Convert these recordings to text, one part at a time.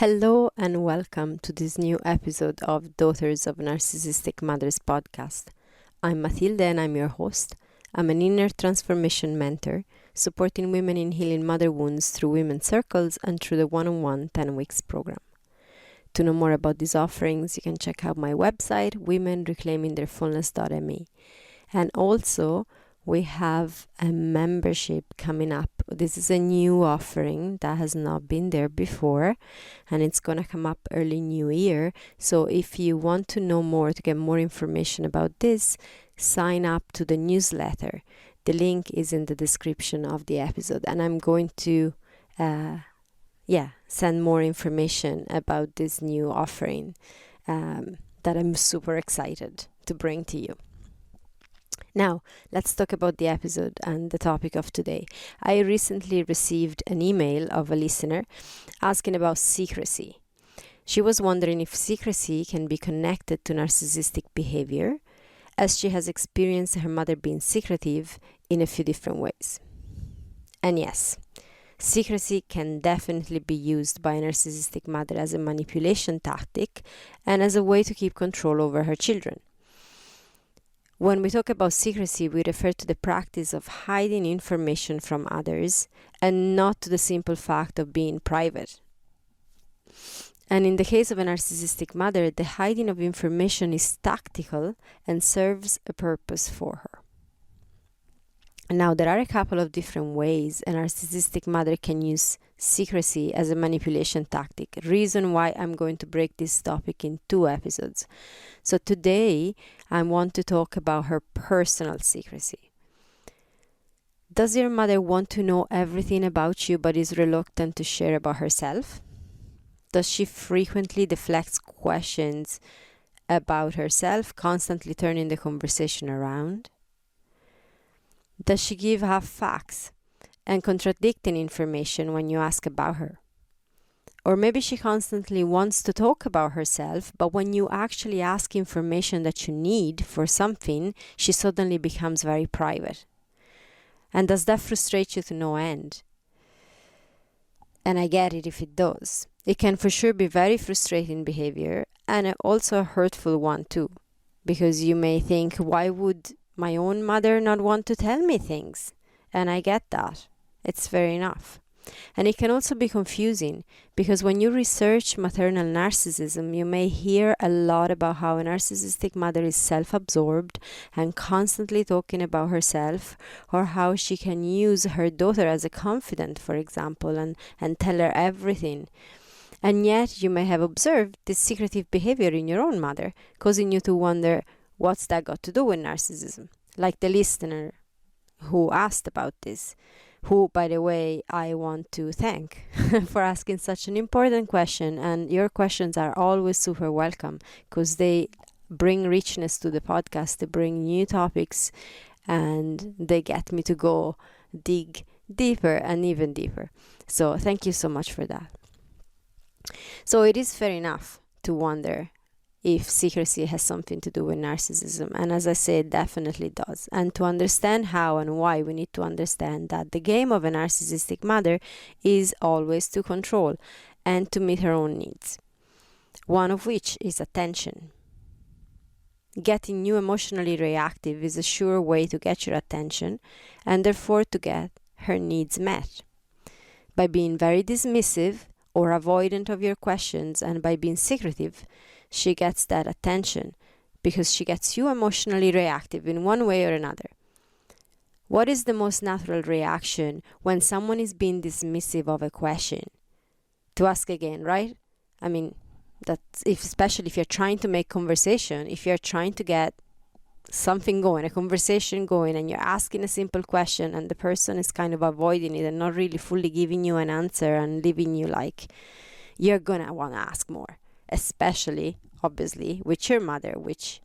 Hello and welcome to this new episode of Daughters of Narcissistic Mothers podcast. I'm Matilde and I'm your host. I'm an inner transformation mentor, supporting women in healing mother wounds through women's circles and through the one-on-one 10 weeks program. To know more about these offerings, you can check out my website, womenreclaimingtheirfullness.me. And also, we have a membership coming up. This is a new offering that has not been there before, and it's going to come up early new year. So if you want to know more, to get more information about this, sign up to the newsletter. The link is in the description of the episode, and I'm going to send more information about this new offering that I'm super excited to bring to you. Now, let's talk about the episode and the topic of today. I recently received an email of a listener asking about secrecy. She was wondering if secrecy can be connected to narcissistic behavior, as she has experienced her mother being secretive in a few different ways. And yes, secrecy can definitely be used by a narcissistic mother as a manipulation tactic and as a way to keep control over her children. When we talk about secrecy, we refer to the practice of hiding information from others and not to the simple fact of being private. And in the case of a narcissistic mother, the hiding of information is tactical and serves a purpose for her. Now, there are a couple of different ways a narcissistic mother can use secrecy as a manipulation tactic. Reason why I'm going to break this topic in 2 episodes. So today, I want to talk about her personal secrecy. Does your mother want to know everything about you but is reluctant to share about herself? Does she frequently deflect questions about herself, constantly turning the conversation around? Does she give half facts and contradicting information when you ask about her? Or maybe she constantly wants to talk about herself, but when you actually ask information that you need for something, she suddenly becomes very private. And does that frustrate you to no end? And I get it if it does. It can for sure be very frustrating behavior and also a hurtful one too. Because you may think, why would my own mother not want to tell me things? And I get that. It's fair enough. And it can also be confusing because when you research maternal narcissism, you may hear a lot about how a narcissistic mother is self-absorbed and constantly talking about herself, or how she can use her daughter as a confidant, for example, and tell her everything. And yet you may have observed this secretive behavior in your own mother, causing you to wonder, what's that got to do with narcissism? Like the listener who asked about this, who, by the way, I want to thank for asking such an important question. And your questions are always super welcome because they bring richness to the podcast, they bring new topics, and they get me to go dig deeper and even deeper. So thank you so much for that. So it is fair enough to wonder if secrecy has something to do with narcissism. And as I said, definitely does. And to understand how and why, we need to understand that the game of a narcissistic mother is always to control and to meet her own needs. One of which is attention. Getting you emotionally reactive is a sure way to get your attention and therefore to get her needs met. By being very dismissive or avoidant of your questions, and by being secretive, she gets that attention because she gets you emotionally reactive in one way or another. What is the most natural reaction when someone is being dismissive of a question? To ask again, right? I mean, especially if you're trying to make conversation, if you're trying to get something going, a conversation going, and you're asking a simple question and the person is kind of avoiding it and not really fully giving you an answer and leaving you like, you're gonna want to ask more. Especially, obviously, with your mother, which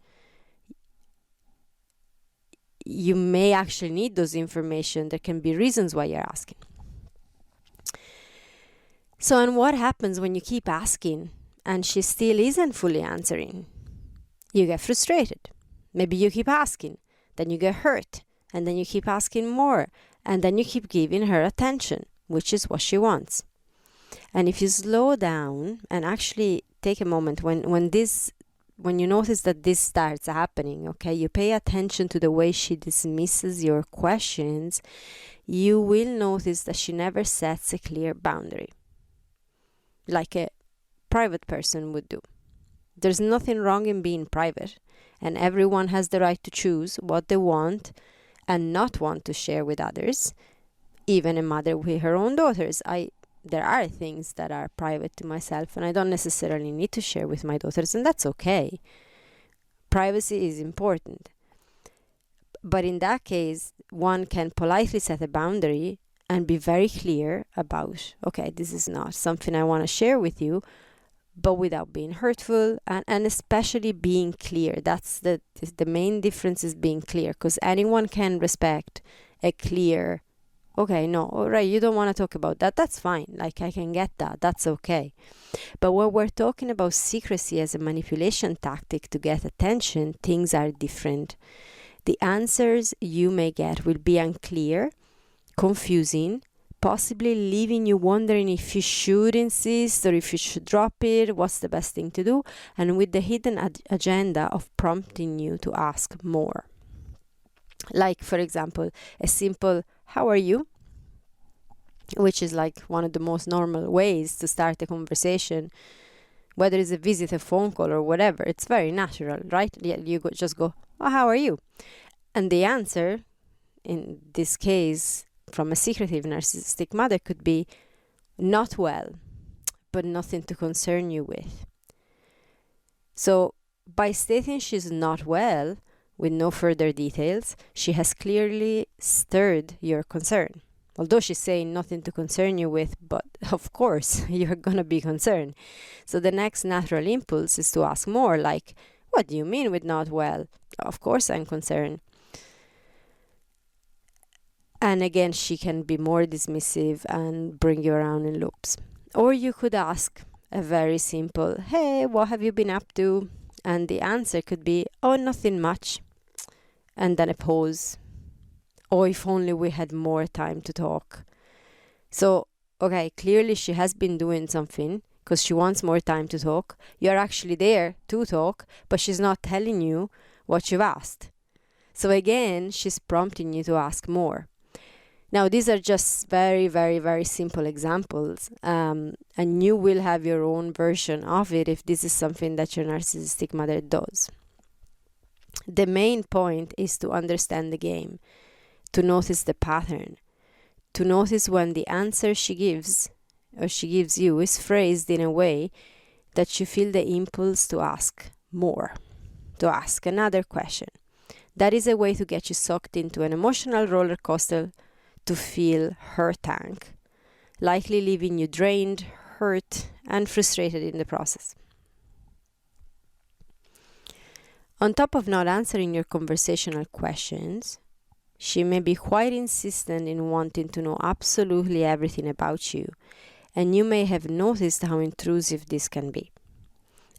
you may actually need those information. There can be reasons why you're asking. So, and what happens when you keep asking and she still isn't fully answering? You get frustrated. Maybe you keep asking, then you get hurt, and then you keep asking more, and then you keep giving her attention, which is what she wants. And if you slow down and actually take a moment when you notice that this starts happening, okay, you pay attention to the way she dismisses your questions, you will notice that she never sets a clear boundary, like a private person would do. There's nothing wrong in being private, and everyone has the right to choose what they want and not want to share with others. Even a mother with her own daughters, there are things that are private to myself and I don't necessarily need to share with my daughters, and that's okay. Privacy is important. But in that case, one can politely set a boundary and be very clear about, okay, this is not something I want to share with you, but without being hurtful, and especially being clear. That's the main difference, is being clear, because anyone can respect a clear, okay, no, all right, you don't want to talk about that, that's fine, like I can get that, that's okay. But when we're talking about secrecy as a manipulation tactic to get attention, things are different. The answers you may get will be unclear, confusing, possibly leaving you wondering if you should insist or if you should drop it, what's the best thing to do, and with the hidden agenda of prompting you to ask more. Like, for example, a simple "how are you?", which is like one of the most normal ways to start a conversation, whether it's a visit, a phone call, or whatever. It's very natural, right? You just go, "Oh, how are you?" And the answer, in this case, from a secretive narcissistic mother could be, "Not well, but nothing to concern you with." So by stating she's not well, with no further details, she has clearly stirred your concern. Although she's saying nothing to concern you with, but of course you're gonna be concerned. So the next natural impulse is to ask more, like, "What do you mean with not well?" "Of course I'm concerned." And again, she can be more dismissive and bring you around in loops. Or you could ask a very simple, "Hey, what have you been up to?" And the answer could be, "Oh, nothing much." And then a pause. "Oh, if only we had more time to talk." So, okay, clearly she has been doing something because she wants more time to talk. You're actually there to talk, but she's not telling you what you've asked. So again, she's prompting you to ask more. Now, these are just very, very, very simple examples, and you will have your own version of it if this is something that your narcissistic mother does. The main point is to understand the game, to notice the pattern, to notice when the answer she gives you is phrased in a way that you feel the impulse to ask more, to ask another question. That is a way to get you sucked into an emotional roller coaster to fill her tank, likely leaving you drained, hurt, and frustrated in the process. On top of not answering your conversational questions, she may be quite insistent in wanting to know absolutely everything about you, and you may have noticed how intrusive this can be.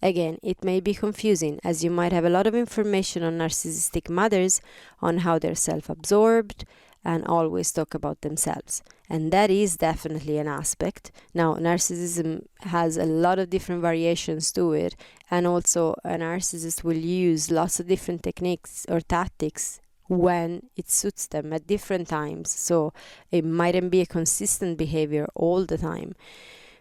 Again, it may be confusing, as you might have a lot of information on narcissistic mothers on how they're self-absorbed and always talk about themselves. And that is definitely an aspect. Now, narcissism has a lot of different variations to it, and also a narcissist will use lots of different techniques or tactics when it suits them at different times. So it mightn't be a consistent behavior all the time.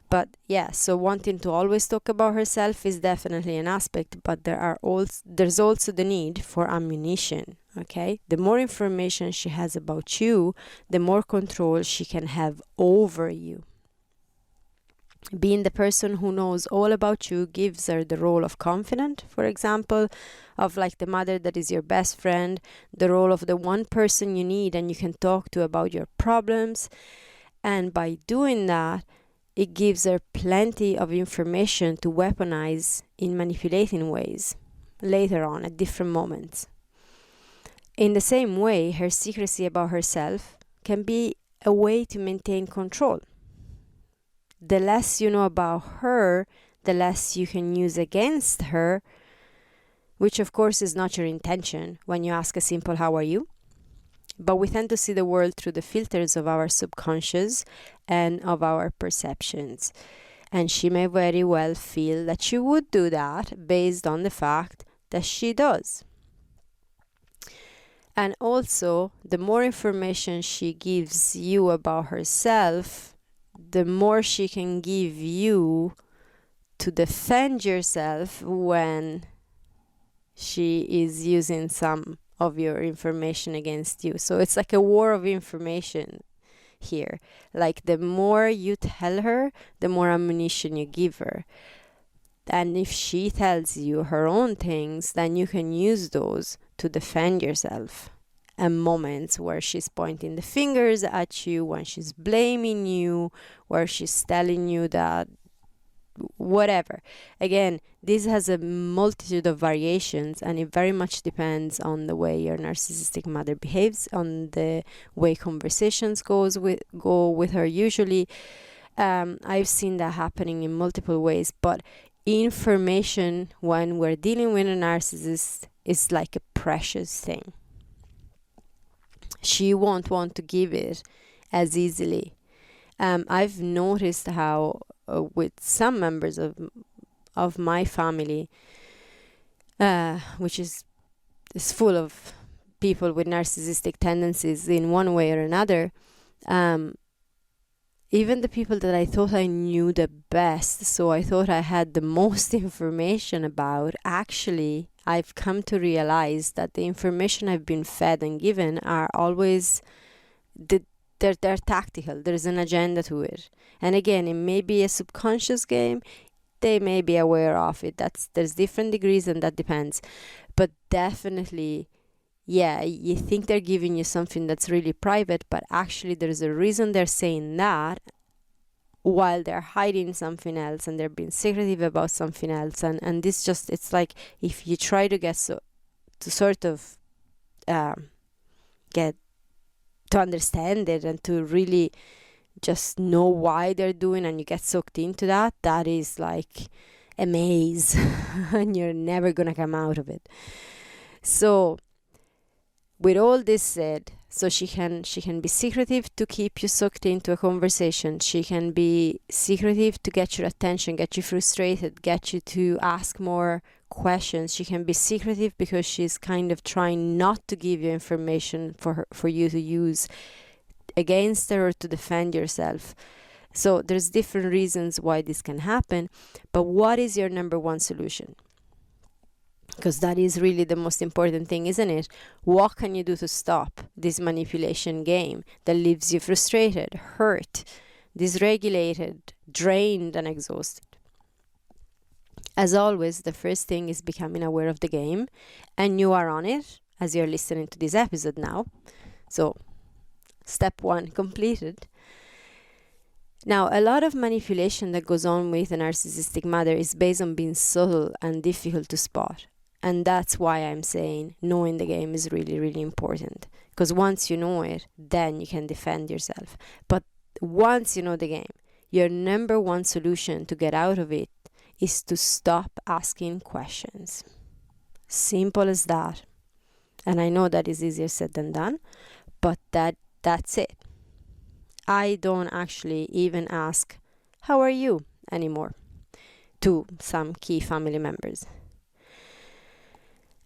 But yeah, so wanting to always talk about herself is definitely an aspect, but there's also the need for ammunition, okay? The more information she has about you, the more control she can have over you. Being the person who knows all about you gives her the role of confidant, for example, of like the mother that is your best friend, the role of the one person you need and you can talk to about your problems. And by doing that, it gives her plenty of information to weaponize in manipulating ways later on at different moments. In the same way, her secrecy about herself can be a way to maintain control. The less you know about her, the less you can use against her, which of course is not your intention when you ask a simple "how are you?" But we tend to see the world through the filters of our subconscious and of our perceptions. And she may very well feel that she would do that based on the fact that she does. And also, the more information she gives you about herself, the more she can give you to defend yourself when she is using some of your information against you. So it's like a war of information here. Like the more you tell her, the more ammunition you give her. And if she tells you her own things, then you can use those to defend yourself. And moments where she's pointing the fingers at you, when she's blaming you, where she's telling you that whatever. Again, this has a multitude of variations, and it very much depends on the way your narcissistic mother behaves, on the way conversations go with her. Usually, I've seen that happening in multiple ways, but information when we're dealing with a narcissist is like a precious thing. She won't want to give it as easily. I've noticed how with some members of my family, which is full of people with narcissistic tendencies in one way or another, even the people that I thought I knew the best, so I thought I had the most information about, actually I've come to realize that the information I've been fed and given are always they're tactical. There's an agenda to it. And again, it may be a subconscious game. They may be aware of it. There's different degrees, and that depends. But definitely, yeah, you think they're giving you something that's really private, but actually there's a reason they're saying that while they're hiding something else, and they're being secretive about something else. And this just, it's like if you try to get get to understand it and to really just know why they're doing, and you get sucked into that is like a maze and you're never gonna come out of it. So with all this said, so she can be secretive to keep you sucked into a conversation. She can be secretive to get your attention, get you frustrated, get you to ask more questions. She can be secretive because she's kind of trying not to give you information for you to use against her or to defend yourself. So there's different reasons why this can happen. But what is your number one solution? Because that is really the most important thing, isn't it? What can you do to stop this manipulation game that leaves you frustrated, hurt, dysregulated, drained, and exhausted? As always, the first thing is becoming aware of the game, and you are on it as you're listening to this episode now. So, step one completed. Now, a lot of manipulation that goes on with a narcissistic mother is based on being subtle and difficult to spot. And that's why I'm saying knowing the game is really, really important. Because once you know it, then you can defend yourself. But once you know the game, your number one solution to get out of it is to stop asking questions. Simple as that. And I know that is easier said than done, but that's it. I don't actually even ask, "How are you?" anymore to some key family members.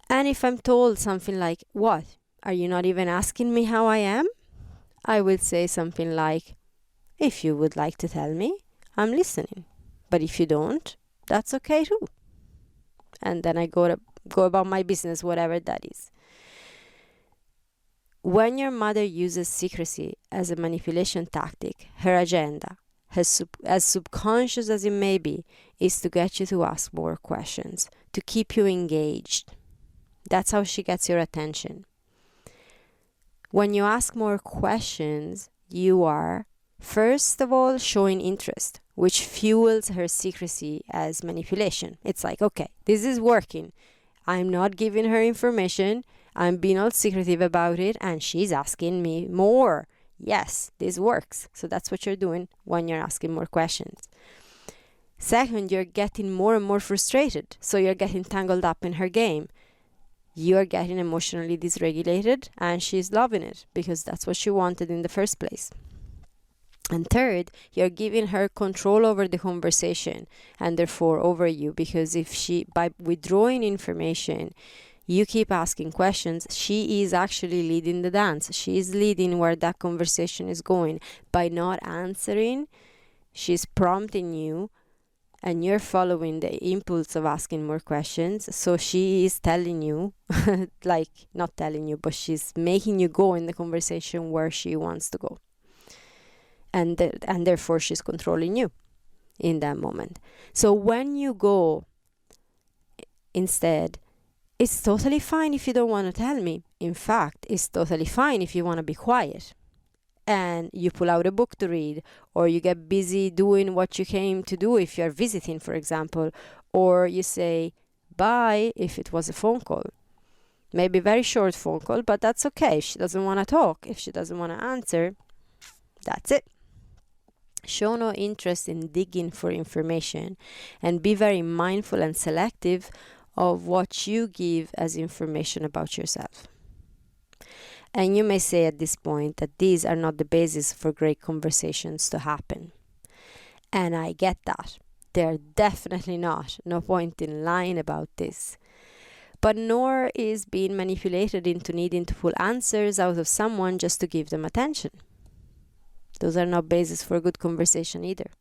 And if I'm told something like, "What? Are you not even asking me how I am?" I will say something like, "If you would like to tell me, I'm listening. But if you don't, that's okay too." And then I go about my business, whatever that is. When your mother uses secrecy as a manipulation tactic, her agenda, as subconscious as it may be, is to get you to ask more questions, to keep you engaged. That's how she gets your attention. When you ask more questions, you are, first of all, showing interest, which fuels her secrecy as manipulation. It's like, okay, this is working. I'm not giving her information. I'm being all secretive about it, and she's asking me more. Yes, this works. So that's what you're doing when you're asking more questions. Second, you're getting more and more frustrated. So you're getting tangled up in her game. you are getting emotionally dysregulated, and she's loving it because that's what she wanted in the first place. And third, you're giving her control over the conversation and therefore over you, because if she, by withdrawing information, you keep asking questions, she is actually leading the dance. She is leading where that conversation is going. By not answering, she's prompting you, and you're following the impulse of asking more questions. So she is telling you, like, not telling you, but she's making you go in the conversation where she wants to go. And therefore she's controlling you in that moment. So when you go instead, it's totally fine if you don't want to tell me. In fact, it's totally fine if you want to be quiet and you pull out a book to read, or you get busy doing what you came to do if you're visiting, for example, or you say bye if it was a phone call. Maybe a very short phone call, but that's okay. If she doesn't want to talk, if she doesn't want to answer, that's it. Show no interest in digging for information, and be very mindful and selective of what you give as information about yourself. And you may say at this point that these are not the basis for great conversations to happen. And I get that. They're definitely not. No point in lying about this. But nor is being manipulated into needing to pull answers out of someone just to give them attention. Those are not basis for a good conversation either.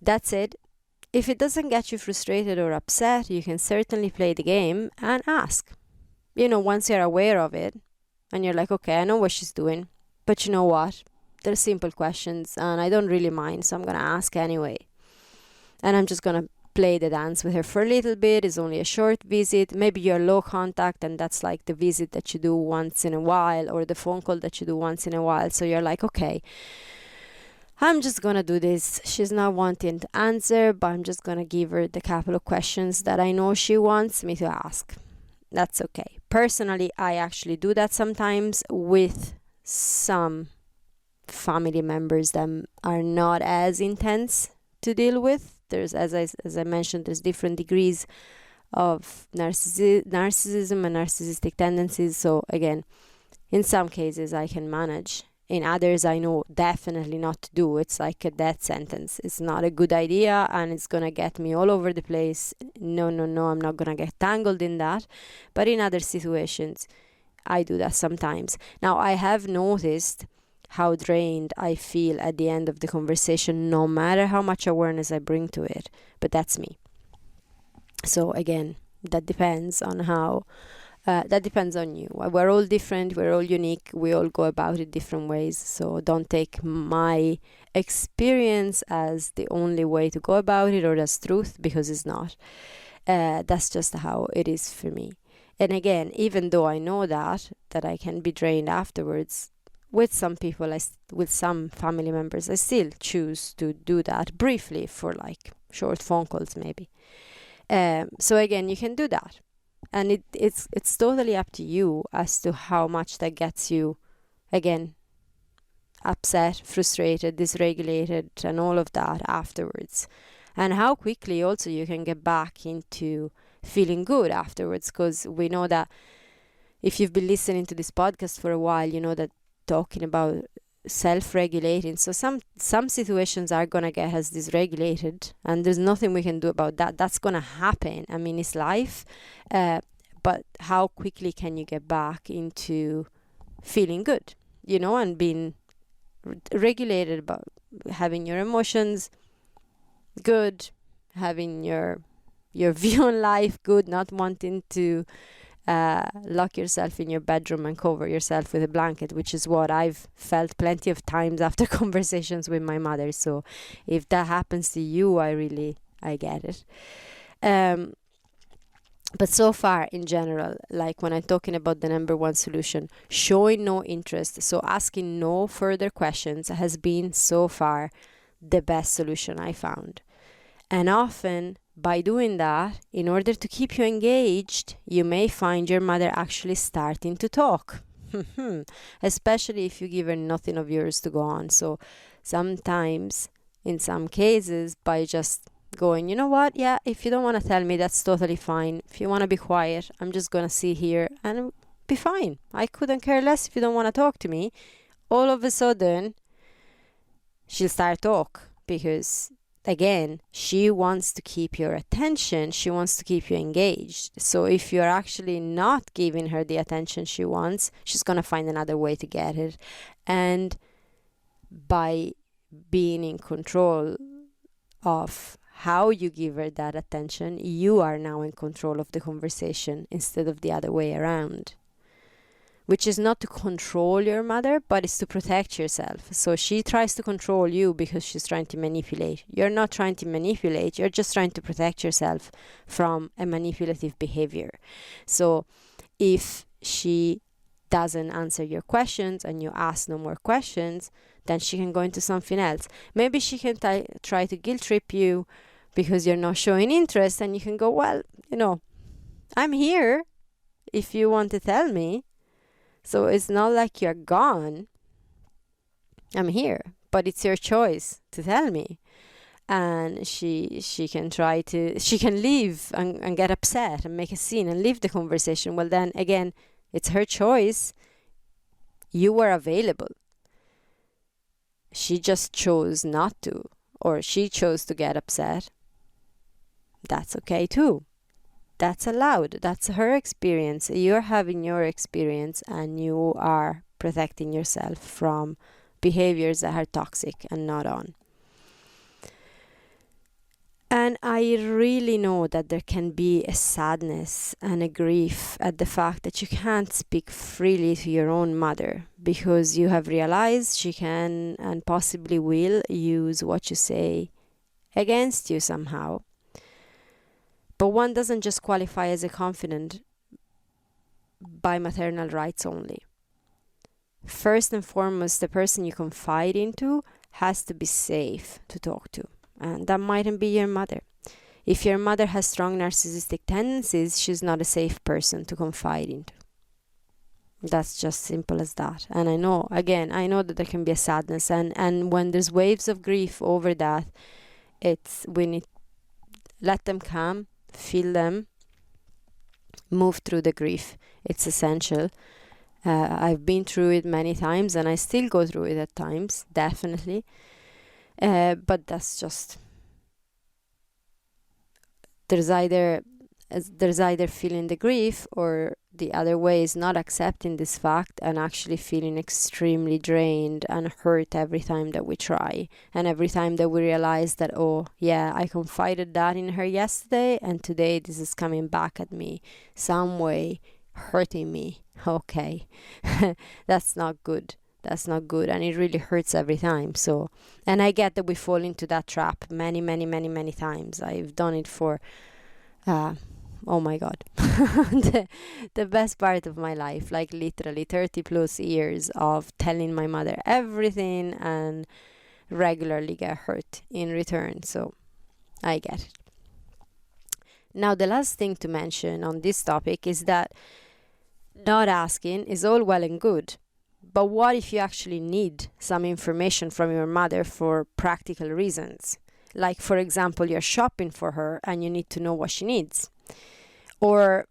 That said, if it doesn't get you frustrated or upset, you can certainly play the game and ask. Once you're aware of it, and you're like, okay, I know what she's doing, but you know what? They're simple questions, and I don't really mind, so I'm going to ask anyway. And I'm just going to play the dance with her for a little bit. It's only a short visit. Maybe you're low contact, and that's like the visit that you do once in a while, or the phone call that you do once in a while. So you're like, okay, I'm just gonna do this. She's not wanting to answer, but I'm just gonna give her the couple of questions that I know she wants me to ask. That's okay. Personally, I actually do that sometimes with some family members that are not as intense to deal with. There's, as I mentioned, there's different degrees of narcissism and narcissistic tendencies. So again, in some cases I can manage. In others, I know definitely not to do. It's like a death sentence. It's not a good idea, and it's gonna get me all over the place. No, I'm not gonna get tangled in that. But in other situations, I do that sometimes. Now, I have noticed how drained I feel at the end of the conversation, no matter how much awareness I bring to it. But that's me. So again, that depends on that depends on you. We're all different, we're all unique, we all go about it different ways. So don't take my experience as the only way to go about it or as truth, because it's not. That's just how it is for me. And again, even though I know that I can be drained afterwards, with some people, with some family members, I still choose to do that briefly for like short phone calls maybe. So again, you can do that. And it's totally up to you as to how much that gets you, again, upset, frustrated, dysregulated, and all of that afterwards. And how quickly also you can get back into feeling good afterwards. Because we know that if you've been listening to this podcast for a while, you know that talking about self-regulating, so some situations are gonna get us dysregulated, and there's nothing we can do about that. That's gonna happen. I mean, it's life. But how quickly can you get back into feeling good, and being regulated, about having your emotions good, having your view on life good, not wanting to lock yourself in your bedroom and cover yourself with a blanket, which is what I've felt plenty of times after conversations with my mother. So if that happens to you, I get it. But so far, in general, like when I'm talking about the number one solution, showing no interest, so asking no further questions, has been so far the best solution I found. And often, by doing that, in order to keep you engaged, you may find your mother actually starting to talk. Especially if you give her nothing of yours to go on. So sometimes, in some cases, by just going, you know what, yeah, if you don't want to tell me, that's totally fine. If you want to be quiet, I'm just going to sit here and be fine. I couldn't care less if you don't want to talk to me. All of a sudden, she'll start talk because, again, she wants to keep your attention. She wants to keep you engaged. So if you're actually not giving her the attention she wants, she's going to find another way to get it. And by being in control of how you give her that attention, you are now in control of the conversation instead of the other way around. Which is not to control your mother, but it's to protect yourself. So she tries to control you because she's trying to manipulate. You're not trying to manipulate, you're just trying to protect yourself from a manipulative behavior. So if she doesn't answer your questions and you ask no more questions, then she can go into something else. Maybe she can try to guilt trip you because you're not showing interest, and you can go, well, I'm here if you want to tell me. So it's not like you're gone. I'm here, but it's your choice to tell me. And she can leave and get upset and make a scene and leave the conversation. Well, then again, it's her choice. You were available. She just chose not to, or she chose to get upset. That's okay too. That's allowed. That's her experience. You're having your experience, and you are protecting yourself from behaviors that are toxic and not on. And I really know that there can be a sadness and a grief at the fact that you can't speak freely to your own mother because you have realized she can and possibly will use what you say against you somehow. But one doesn't just qualify as a confidant by maternal rights only. First and foremost, the person you confide into has to be safe to talk to. And that mightn't be your mother. If your mother has strong narcissistic tendencies, she's not a safe person to confide into. That's just simple as that. And I know that there can be a sadness. And when there's waves of grief over that, we need let them come. Feel them, move through the grief. It's essential. I've been through it many times, and I still go through it at times, definitely. But that's just, there's either feeling the grief, or the other way is not accepting this fact and actually feeling extremely drained and hurt every time that we try, and every time that we realize that, oh yeah, I confided that in her yesterday, and today this is coming back at me some way, hurting me. Okay. That's not good, and it really hurts every time. So, and I get that we fall into that trap many times. I've done it for oh my god, the best part of my life, like literally 30 plus years of telling my mother everything and regularly get hurt in return. So I get it. Now, the last thing to mention on this topic is that not asking is all well and good, but what if you actually need some information from your mother for practical reasons? Like, for example, you're shopping for her and you need to know what she needs. Or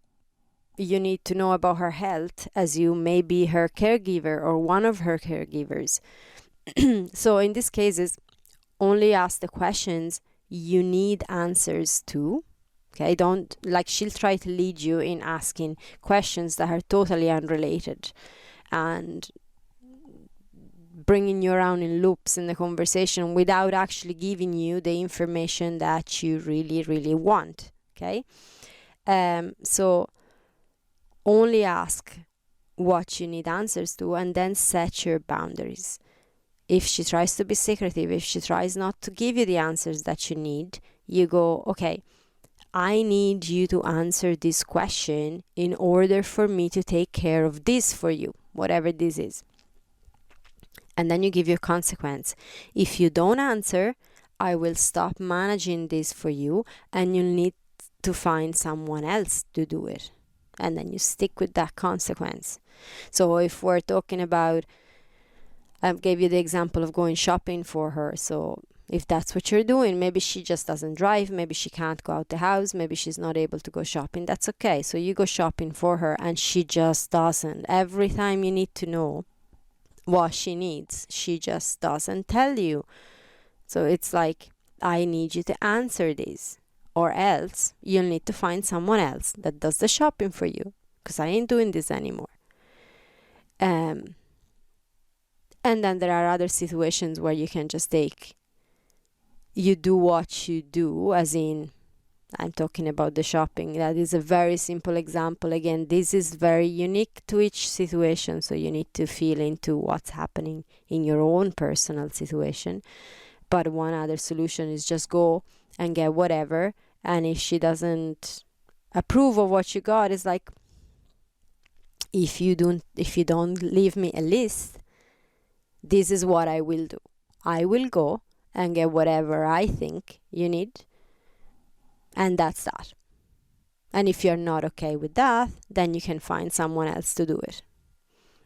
you need to know about her health, as you may be her caregiver or one of her caregivers. So in these cases, only ask the questions you need answers to. Okay, don't, like, she'll try to lead you in asking questions that are totally unrelated and bringing you around in loops in the conversation without actually giving you the information that you really want. Okay. So only ask what you need answers to, and then set your boundaries. If she tries to be secretive, if she tries not to give you the answers that you need, you go, okay, I need you to answer this question in order for me to take care of this for you, whatever this is. And then you give your consequence. If you don't answer, I will stop managing this for you, and you'll need to find someone else to do it. And then you stick with that consequence. So if we're talking about, I gave you the example of going shopping for her. So if that's what you're doing. Maybe she just doesn't drive, maybe she can't go out the house, maybe she's not able to go shopping. That's okay. So you go shopping for her and she just doesn't. Every time you need to know what she needs, she just doesn't tell you. So it's like, I need you to answer this, or else you'll need to find someone else that does the shopping for you, because I ain't doing this anymore. And then there are other situations where you can just you do what you do, as in, I'm talking about the shopping. That is a very simple example. Again, this is very unique to each situation, so you need to feel into what's happening in your own personal situation. But one other solution is just go and get whatever, and if she doesn't approve of what you got, it's like, if you don't leave me a list, this is what I will do. I will go and get whatever I think you need, and that's that. And if you're not okay with that, then you can find someone else to do it.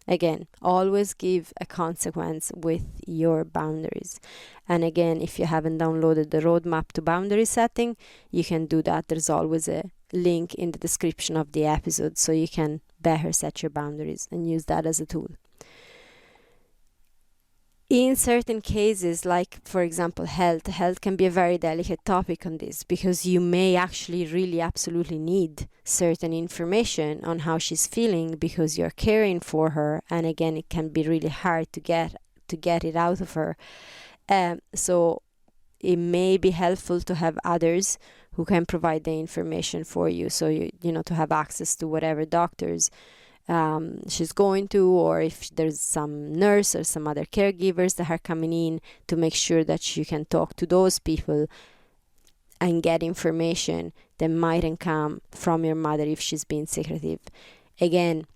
Again, always give a consequence with your boundaries. And again, if you haven't downloaded the roadmap to boundary setting, you can do that. There's always a link in the description of the episode, so you can better set your boundaries and use that as a tool. In certain cases, like for example health can be a very delicate topic on this, because you may actually really absolutely need certain information on how she's feeling because you're caring for her, and again, it can be really hard to get it out of her. So it may be helpful to have others who can provide the information for you, so you know, to have access to whatever doctors she's going to, or if there's some nurse or some other caregivers that are coming in, to make sure that you can talk to those people and get information that mightn't come from your mother if she's being secretive. Again,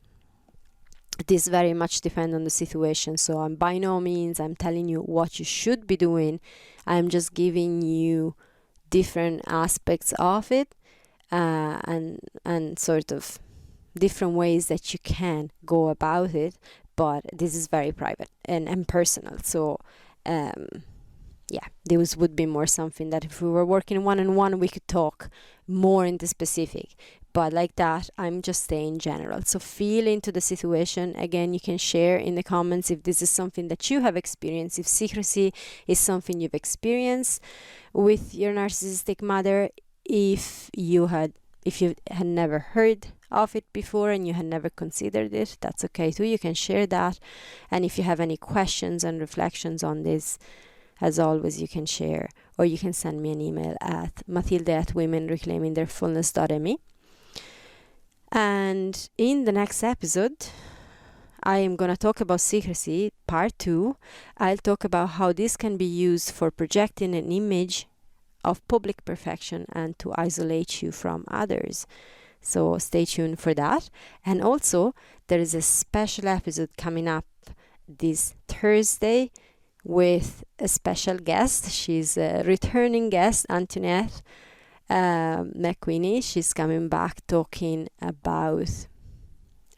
this very much depends on the situation, so I'm by no means I'm telling you what you should be doing. I'm just giving you different aspects of it, and sort of different ways that you can go about it, but this is very private and personal. So this would be more something that if we were working one-on-one, we could talk more into specific, but like that, I'm just saying general. So feel into the situation. Again, you can share in the comments if this is something that you have experienced, if secrecy is something you've experienced with your narcissistic mother, if you had never heard of it before and you had never considered it, that's okay too. You can share that. And if you have any questions and reflections on this, as always, you can share, or you can send me an email at matilde@womenreclaimingtheirfullness.me. And in the next episode, I am going to talk about secrecy, part 2. I'll talk about how this can be used for projecting an image of public perfection and to isolate you from others. So stay tuned for that. And also, there is a special episode coming up this Thursday with a special guest. She's a returning guest, Antoinette McQueenie. She's coming back talking about,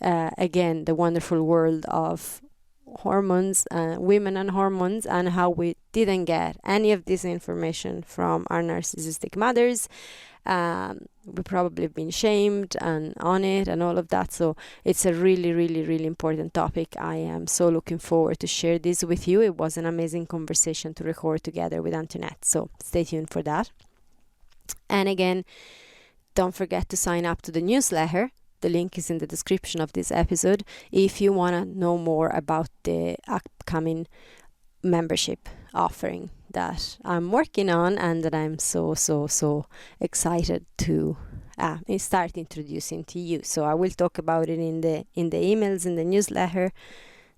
again, the wonderful world of hormones, women and hormones, and how we didn't get any of this information from our narcissistic mothers. We probably have been shamed and on it and all of that. So it's a really, really, really important topic. I am so looking forward to share this with you. It was an amazing conversation to record together with Antoinette. So stay tuned for that. And again, don't forget to sign up to the newsletter. The link is in the description of this episode if you want to know more about the upcoming membership offering that I'm working on and that I'm so excited to start introducing to you. So I will talk about it in the emails, in the newsletter.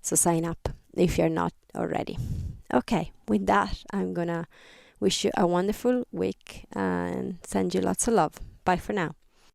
So sign up if you're not already. Okay, with that, I'm gonna wish you a wonderful week and send you lots of love. Bye for now.